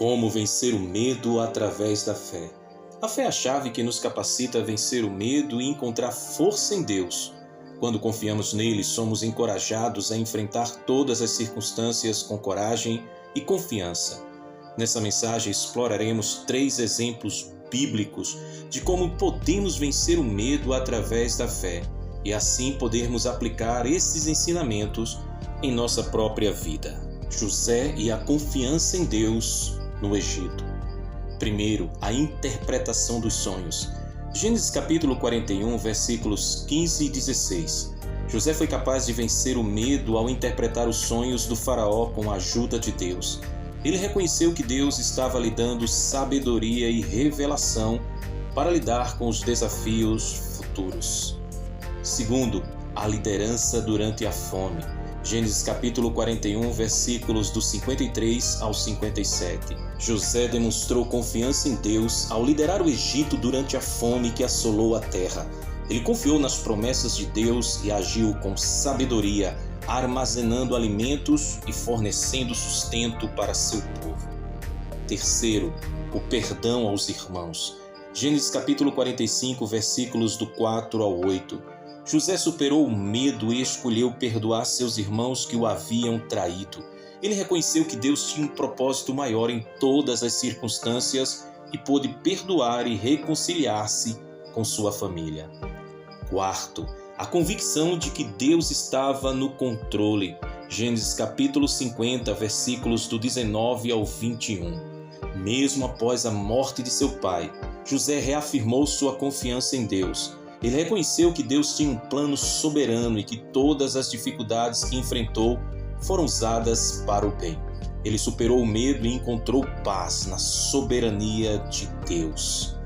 Como vencer o medo através da fé. A fé é a chave que nos capacita a vencer o medo e encontrar força em Deus. Quando confiamos nele, somos encorajados a enfrentar todas as circunstâncias com coragem e confiança. Nessa mensagem exploraremos 3 exemplos bíblicos de como podemos vencer o medo através da fé e assim podermos aplicar esses ensinamentos em nossa própria vida. José e a confiança em Deus no Egito. Primeiro, a interpretação dos sonhos. Gênesis capítulo 41, versículos 15 e 16. José foi capaz de vencer o medo ao interpretar os sonhos do faraó com a ajuda de Deus. Ele reconheceu que Deus estava lhe dando sabedoria e revelação para lidar com os desafios futuros. Segundo, a liderança durante a fome. Gênesis capítulo 41, versículos do 53 ao 57. José demonstrou confiança em Deus ao liderar o Egito durante a fome que assolou a terra. Ele confiou nas promessas de Deus e agiu com sabedoria, armazenando alimentos e fornecendo sustento para seu povo. Terceiro, o perdão aos irmãos. Gênesis capítulo 45, versículos do 4 ao 8. José superou o medo e escolheu perdoar seus irmãos que o haviam traído. Ele reconheceu que Deus tinha um propósito maior em todas as circunstâncias e pôde perdoar e reconciliar-se com sua família. Quarto, a convicção de que Deus estava no controle. Gênesis capítulo 50, versículos do 19 ao 21. Mesmo após a morte de seu pai, José reafirmou sua confiança em Deus. Ele reconheceu que Deus tinha um plano soberano e que todas as dificuldades que enfrentou foram usadas para o bem. Ele superou o medo e encontrou paz na soberania de Deus.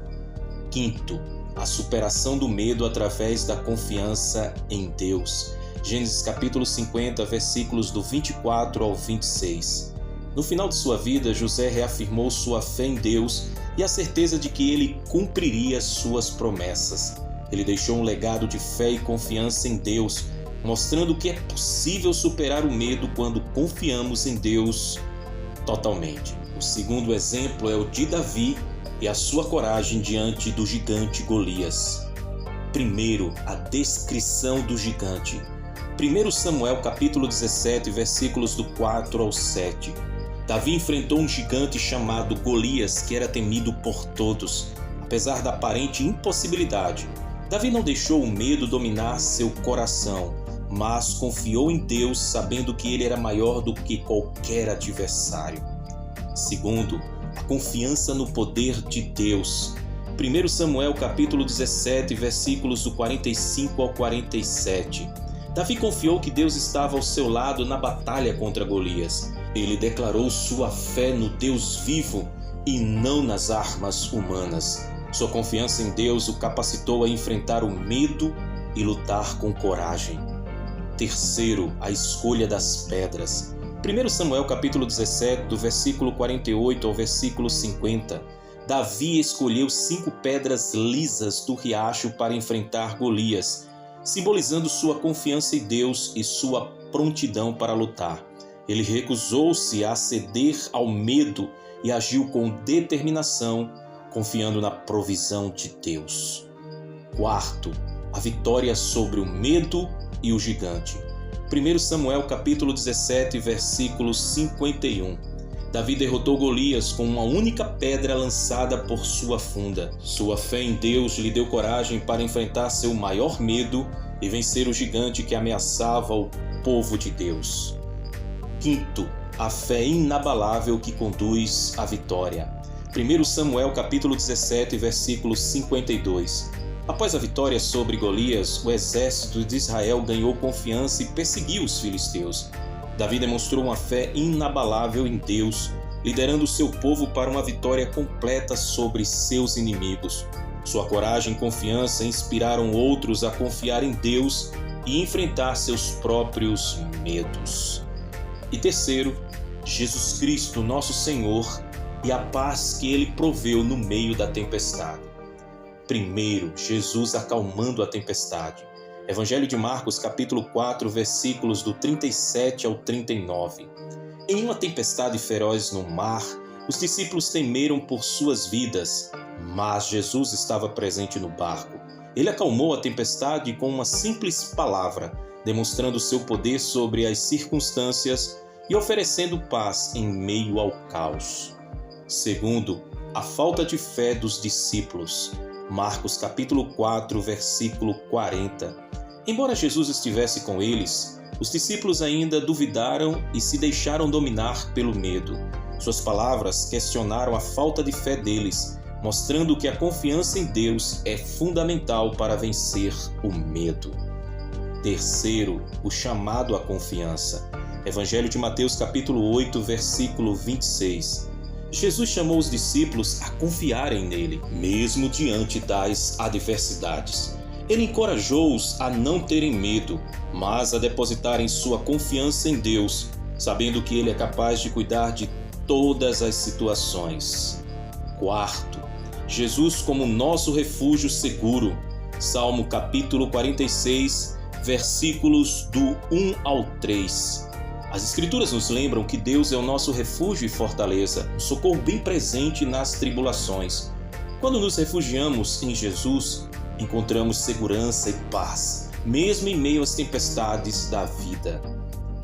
Quinto, a superação do medo através da confiança em Deus. Gênesis capítulo 50, versículos do 24 ao 26. No final de sua vida, José reafirmou sua fé em Deus e a certeza de que ele cumpriria suas promessas. Ele deixou um legado de fé e confiança em Deus, mostrando que é possível superar o medo quando confiamos em Deus totalmente. O segundo exemplo é o de Davi e a sua coragem diante do gigante Golias. Primeiro, a descrição do gigante. 1 Samuel capítulo 17, versículos do 4 ao 7. Davi enfrentou um gigante chamado Golias, que era temido por todos. Apesar da aparente impossibilidade, Davi não deixou o medo dominar seu coração, mas confiou em Deus, sabendo que ele era maior do que qualquer adversário. Segundo, a confiança no poder de Deus. 1 Samuel capítulo 17, versículos do 45 ao 47. Davi confiou que Deus estava ao seu lado na batalha contra Golias. Ele declarou sua fé no Deus vivo e não nas armas humanas. Sua confiança em Deus o capacitou a enfrentar o medo e lutar com coragem. Terceiro, a escolha das pedras. 1 Samuel capítulo 17, do versículo 48 ao versículo 50. Davi escolheu 5 pedras lisas do riacho para enfrentar Golias, simbolizando sua confiança em Deus e sua prontidão para lutar. Ele recusou-se a ceder ao medo e agiu com determinação, confiando na provisão de Deus. Quarto, a vitória sobre o medo e o gigante. 1 Samuel capítulo 17, versículo 51. Davi derrotou Golias com uma única pedra lançada por sua funda. Sua fé em Deus lhe deu coragem para enfrentar seu maior medo e vencer o gigante que ameaçava o povo de Deus. Quinto, a fé inabalável que conduz à vitória. 1 Samuel capítulo 17, versículo 52. Após a vitória sobre Golias, o exército de Israel ganhou confiança e perseguiu os filisteus. Davi demonstrou uma fé inabalável em Deus, liderando seu povo para uma vitória completa sobre seus inimigos. Sua coragem e confiança inspiraram outros a confiar em Deus e enfrentar seus próprios medos. E terceiro, Jesus Cristo, nosso Senhor, e a paz que Ele proveu no meio da tempestade. Primeiro, Jesus acalmando a tempestade. Evangelho de Marcos, capítulo 4, versículos do 37 ao 39. Em uma tempestade feroz no mar, Os discípulos temeram por suas vidas, mas Jesus estava presente no barco. Ele acalmou a tempestade com uma simples palavra, demonstrando seu poder sobre as circunstâncias e oferecendo paz em meio ao caos. Segundo, a falta de fé dos discípulos. Marcos capítulo 4, versículo 40. Embora Jesus estivesse com eles, os discípulos ainda duvidaram e se deixaram dominar pelo medo. Suas palavras questionaram a falta de fé deles, mostrando que a confiança em Deus é fundamental para vencer o medo. Terceiro, o chamado à confiança. Evangelho de Mateus capítulo 8, versículo 26. Jesus chamou os discípulos a confiarem nele, mesmo diante das adversidades. Ele encorajou-os a não terem medo, mas a depositarem sua confiança em Deus, sabendo que Ele é capaz de cuidar de todas as situações. Quarto, Jesus como nosso refúgio seguro. Salmo capítulo 46, versículos do 1 ao 3. As Escrituras nos lembram que Deus é o nosso refúgio e fortaleza, um socorro bem presente nas tribulações. Quando nos refugiamos em Jesus, encontramos segurança e paz, mesmo em meio às tempestades da vida.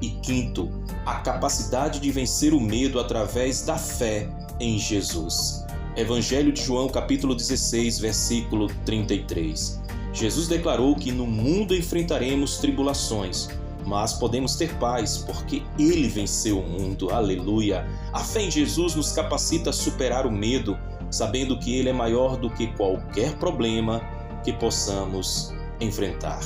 E quinto, a capacidade de vencer o medo através da fé em Jesus. Evangelho de João, capítulo 16, versículo 33. Jesus declarou que no mundo enfrentaremos tribulações, mas podemos ter paz porque Ele venceu o mundo. Aleluia! A fé em Jesus nos capacita a superar o medo, sabendo que Ele é maior do que qualquer problema que possamos enfrentar.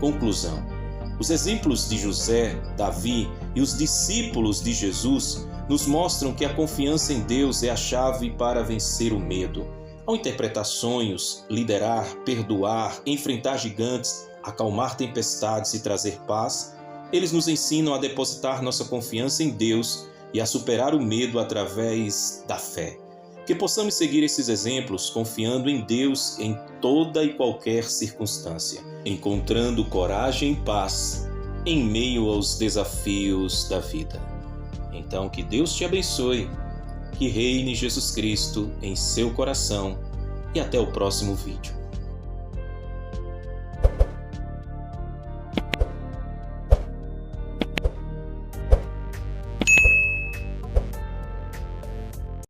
Conclusão. Os exemplos de José, Davi e os discípulos de Jesus nos mostram que a confiança em Deus é a chave para vencer o medo. Ao interpretar sonhos, liderar, perdoar, enfrentar gigantes, acalmar tempestades e trazer paz, eles nos ensinam a depositar nossa confiança em Deus e a superar o medo através da fé. Que possamos seguir esses exemplos confiando em Deus em toda e qualquer circunstância, encontrando coragem e paz em meio aos desafios da vida. Então, que Deus te abençoe, que reine Jesus Cristo em seu coração e até o próximo vídeo.